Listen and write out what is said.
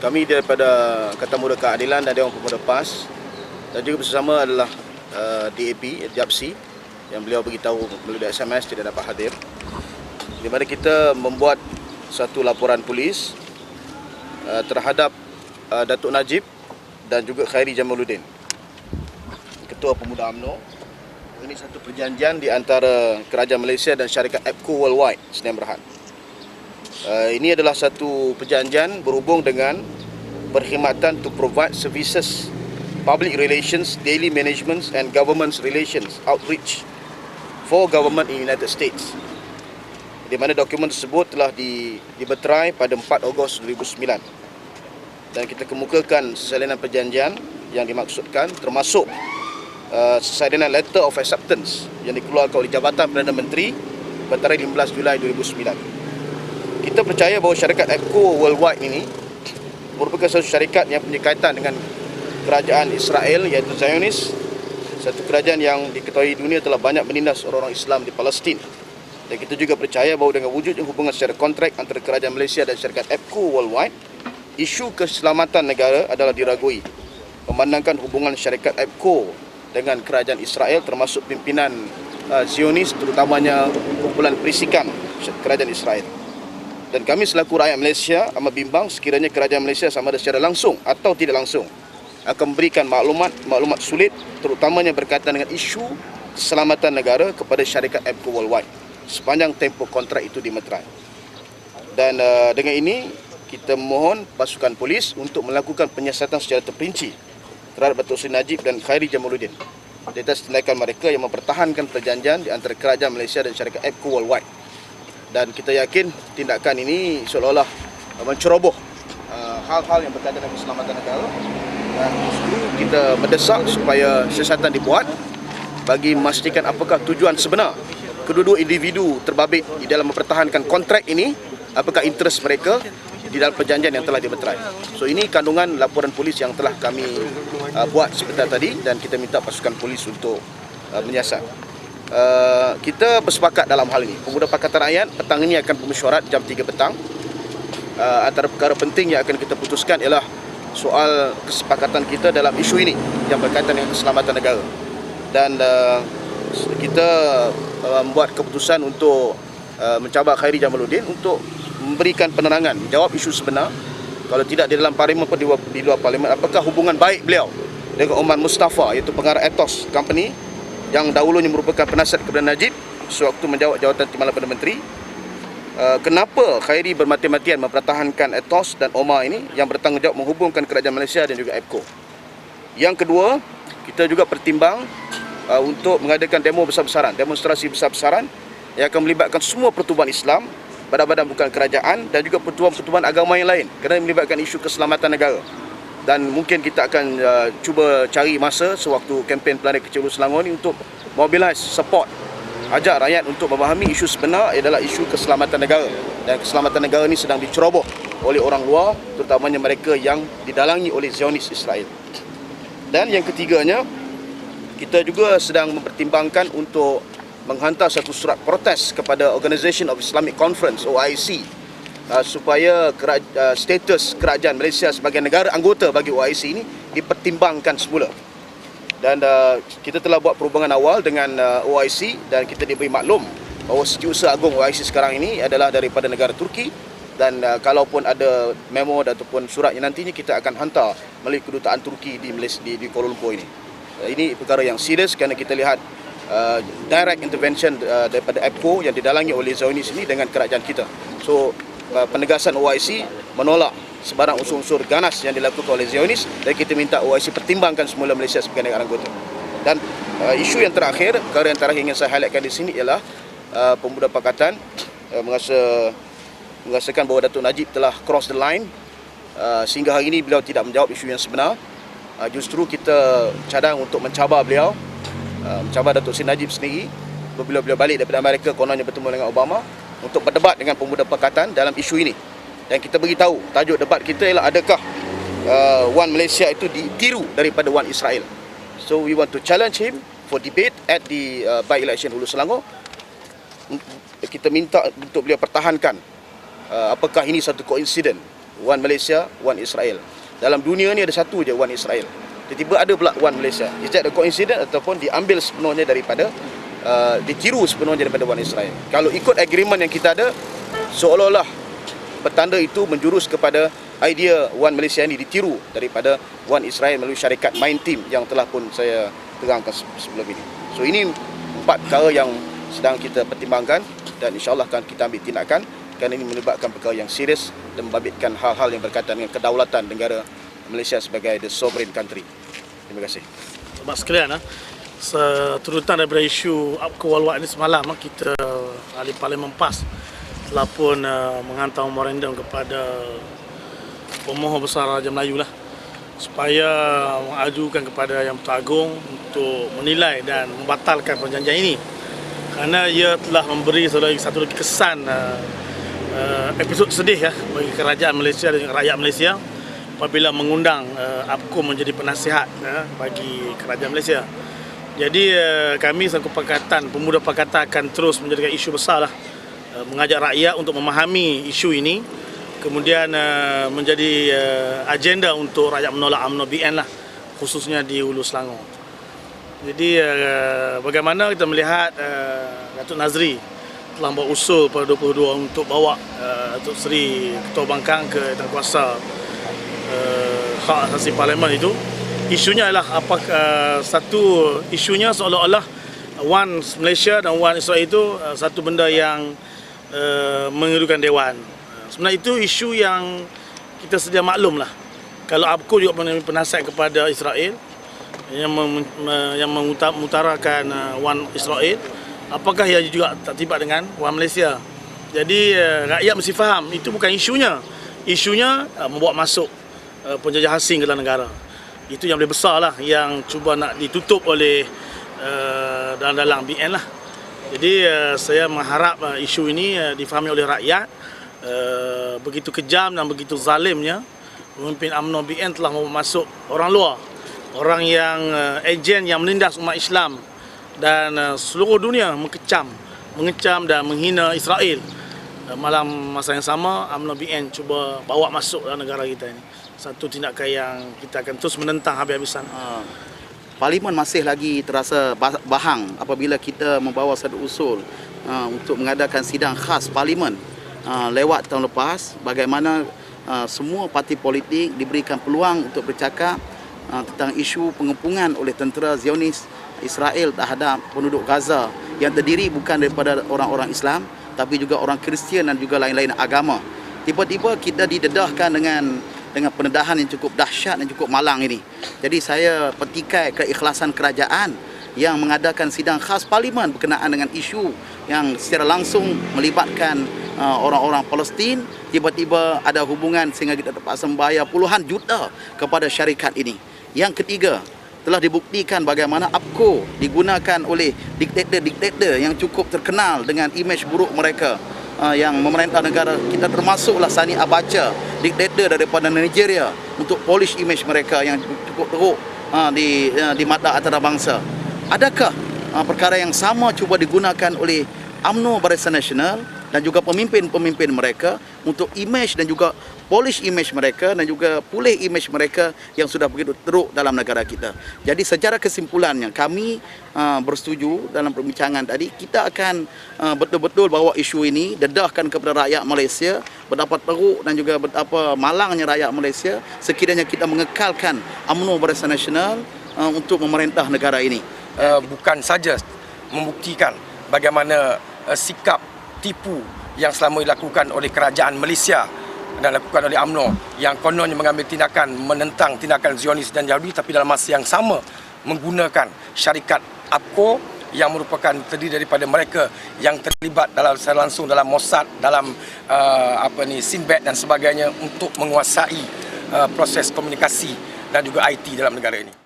Kami daripada Kata Muda Keadilan dan Dewan Pemuda PAS dan juga bersama adalah DAP, Japsi, yang beliau beritahu melalui SMS tidak dapat hadir, di mana kita membuat satu laporan polis terhadap Datuk Najib dan juga Khairi Jamaluddin, Ketua Pemuda UMNO. Ini satu perjanjian di antara Kerajaan Malaysia dan syarikat APCO Worldwide Sdn Bhd. Ini adalah satu perjanjian berhubung dengan perkhidmatan to provide services, public relations, daily management and government relations outreach for government in United States, di mana dokumen tersebut telah diberterai pada 4 Ogos 2009, dan kita kemukakan salinan perjanjian yang dimaksudkan termasuk salinan letter of acceptance yang dikeluarkan oleh Jabatan Perdana Menteri pada 15 Julai 2009. Kita percaya bahawa syarikat APCO Worldwide ini merupakan satu syarikat yang punya kaitan dengan kerajaan Israel, iaitu Zionis, satu kerajaan yang diketahui dunia telah banyak menindas orang-orang Islam di Palestin. Dan kita juga percaya bahawa dengan wujudnya hubungan secara kontrak antara kerajaan Malaysia dan syarikat APCO Worldwide, isu keselamatan negara adalah diragui, memandangkan hubungan syarikat APCO dengan kerajaan Israel termasuk pimpinan Zionis, terutamanya kumpulan perisikan kerajaan Israel. Dan kami selaku rakyat Malaysia amat bimbang sekiranya kerajaan Malaysia sama ada secara langsung atau tidak langsung akan memberikan maklumat sulit, terutamanya berkaitan dengan isu keselamatan negara kepada syarikat APCO Worldwide sepanjang tempoh kontrak itu dimeterai. Dan dengan ini kita mohon pasukan polis untuk melakukan penyiasatan secara terperinci terhadap Datuk Seri Najib dan Khairi Jamaluddin di atas tindakan mereka yang mempertahankan perjanjian di antara kerajaan Malaysia dan syarikat APCO Worldwide. Dan kita yakin tindakan ini seolah-olah menceroboh hal-hal yang berkaitan dengan keselamatan negara, dan justru kita mendesak supaya siasatan dibuat bagi memastikan apakah tujuan sebenar kedua-dua individu terbabit di dalam mempertahankan kontrak ini, apakah interest mereka di dalam perjanjian yang telah dimeterai. So ini kandungan laporan polis yang telah kami buat sebentar tadi, dan kita minta pasukan polis untuk menyiasat. Kita bersepakat dalam hal ini. Pemuda Pakatan Rakyat petang ini akan bermesyuarat jam 3 petang. Antara perkara penting yang akan kita putuskan ialah soal kesepakatan kita dalam isu ini yang berkaitan dengan keselamatan negara. Dan kita membuat keputusan untuk mencabar Khairi Jamaluddin untuk memberikan penerangan, menjawab isu sebenar. Kalau tidak di dalam parlimen pun di luar parlimen, apakah hubungan baik beliau dengan Omar Mustafa, iaitu pengarah Ethos Company yang dahulunya merupakan penasihat kepada Najib sewaktu menjawab jawatan Timbalan Perdana Menteri. Kenapa Khairi bermati-matian mempertahankan Ethos dan Omar ini yang bertanggungjawab menghubungkan kerajaan Malaysia dan juga APCO. Yang kedua, kita juga pertimbang untuk mengadakan demo besar-besaran, demonstrasi besar-besaran yang akan melibatkan semua pertubuhan Islam, badan-badan bukan kerajaan dan juga pertubuhan-pertubuhan agama yang lain, kerana melibatkan isu keselamatan negara. Dan mungkin kita akan cuba cari masa sewaktu kempen Pelana Kecil Hulu Selangor ini untuk mobilize support, ajak rakyat untuk memahami isu sebenar adalah isu keselamatan negara, dan keselamatan negara ini sedang diceroboh oleh orang luar, terutamanya mereka yang didalangi oleh Zionis Israel. Dan yang ketiganya, kita juga sedang mempertimbangkan untuk menghantar satu surat protes kepada Organisation of Islamic Conference OIC supaya status kerajaan Malaysia sebagai negara anggota bagi OIC ini dipertimbangkan semula. Dan kita telah buat perhubungan awal dengan OIC, dan kita diberi maklum bahawa Setiausaha Agung OIC sekarang ini adalah daripada negara Turki, dan kalaupun ada memo ataupun surat yang nantinya kita akan hantar melalui kedutaan Turki di Malaysia, di Kuala Lumpur ini. Ini perkara yang serius kerana kita lihat direct intervention daripada APCO yang didalangi oleh Zionis ini dengan kerajaan kita. So penegasan OIC menolak sebarang unsur-unsur ganas yang dilakukan oleh Zionis, dan kita minta OIC pertimbangkan semula Malaysia sebagai negara anggota. Dan isu yang terakhir, perkara yang terakhir ingin saya highlightkan di sini ialah Pemuda Pakatan merasakan bahawa Datuk Najib telah cross the line, sehingga hari ini beliau tidak menjawab isu yang sebenar. Justru kita cadang untuk mencabar beliau, mencabar Datuk Seri Najib sendiri apabila beliau balik daripada Amerika, kononnya bertemu dengan Obama, untuk berdebat dengan Pemuda Pakatan dalam isu ini. Dan kita beritahu tajuk debat kita ialah adakah One Malaysia itu ditiru daripada One Israel. So we want to challenge him for debate at the by-election Hulu Selangor. Kita minta untuk beliau pertahankan apakah ini satu koinsiden One Malaysia, One Israel. Dalam dunia ni ada satu je One Israel. Tiba-tiba ada pula One Malaysia. Is that a coincidence ataupun diambil sepenuhnya daripada ditiru sepenuhnya daripada One Israel? Kalau ikut agreement yang kita ada, seolah-olah petanda itu menjurus kepada idea One Malaysia ini ditiru daripada One Israel melalui syarikat Mindteam yang telah pun saya terangkan sebelum ini. So ini 4 perkara yang sedang kita pertimbangkan dan insyaAllah akan kita ambil tindakan kerana ini melibatkan perkara yang serius dan membabitkan hal-hal yang berkaitan dengan kedaulatan negara Malaysia sebagai the sovereign country. Terima kasih. Sobat sekalian, turutan daripada isu APCO Wal Wad ini semalam, kita ahli Parlimen PAS telah pun menghantar memorandum kepada Pemohon Besar Raja Melayu lah, supaya mengajukan kepada Yang Bertanggung untuk menilai dan membatalkan perjanjian ini, kerana ia telah memberi satu lagi kesan episod sedih bagi kerajaan Malaysia dan rakyat Malaysia apabila mengundang APCO menjadi penasihat bagi kerajaan Malaysia. Jadi kami selaku Pakatan Pemuda Pakatan akan terus menjadikan isu besar lah, mengajak rakyat untuk memahami isu ini, kemudian menjadi agenda untuk rakyat menolak UMNO BN lah, khususnya di Hulu Selangor. Jadi bagaimana kita melihat Datuk Nazri telah buat usul pada 22 untuk bawa Datuk Seri Ketua Bangkang ke Tengkuasa Hak Asasi Parlimen itu. Isunya adalah satu isunya seolah-olah One Malaysia dan One Israel itu satu benda yang mengerukan Dewan. Sebenarnya itu isu yang kita sedia maklum lah. Kalau APCO juga penasihat kepada Israel yang mengutarakan One Israel, apakah ia juga tak tiba dengan One Malaysia? Jadi rakyat mesti faham itu bukan isunya. Isunya membawa masuk penjajah asing ke dalam negara. Itu yang lebih besar lah, yang cuba nak ditutup oleh dalang BN lah. Jadi saya mengharap isu ini difahami oleh rakyat. Begitu kejam dan begitu zalimnya pemimpin UMNO BN telah masuk orang luar, orang yang ejen yang menindas umat Islam dan seluruh dunia mengecam dan menghina Israel. Malam masa yang sama UMNO BN cuba bawa masuk dalam negara kita ini. Satu tindakan yang kita akan terus menentang habis-habisan. Parlimen masih lagi terasa bahang apabila kita membawa satu usul untuk mengadakan sidang khas Parlimen lewat tahun lepas, bagaimana semua parti politik diberikan peluang untuk bercakap tentang isu pengepungan oleh tentera Zionis Israel terhadap penduduk Gaza yang terdiri bukan daripada orang-orang Islam tapi juga orang Kristian dan juga lain-lain agama. Tiba-tiba kita didedahkan dengan pendedahan yang cukup dahsyat dan cukup malang ini. Jadi saya petikai keikhlasan kerajaan yang mengadakan sidang khas Parlimen berkenaan dengan isu yang secara langsung melibatkan orang-orang Palestin. Tiba-tiba ada hubungan sehingga kita terpaksa membayar puluhan juta kepada syarikat ini. Yang ketiga, telah dibuktikan bagaimana APCO digunakan oleh diktator-diktator yang cukup terkenal dengan imej buruk mereka yang memerintah negara kita, termasuklah Sani Abacha, diktator daripada Nigeria, untuk polish imej mereka yang cukup teruk di mata antarabangsa. Adakah perkara yang sama cuba digunakan oleh UMNO Barisan Nasional dan juga pemimpin-pemimpin mereka untuk imej dan juga polish imej mereka dan juga pulih imej mereka yang sudah begitu teruk dalam negara kita. Jadi secara kesimpulannya kami bersetuju dalam perbincangan tadi, kita akan betul-betul bawa isu ini, dedahkan kepada rakyat Malaysia betapa teruk dan juga betapa malangnya rakyat Malaysia sekiranya kita mengekalkan UMNO Barisan Nasional untuk memerintah negara ini. Bukan saja membuktikan bagaimana sikap tipu yang selama dilakukan oleh kerajaan Malaysia dan dilakukan oleh UMNO yang kononnya mengambil tindakan menentang tindakan Zionis dan Yahudi, tapi dalam masa yang sama menggunakan syarikat APCO yang merupakan terdiri daripada mereka yang terlibat secara langsung dalam Mossad, dalam Sinbad dan sebagainya untuk menguasai proses komunikasi dan juga IT dalam negara ini.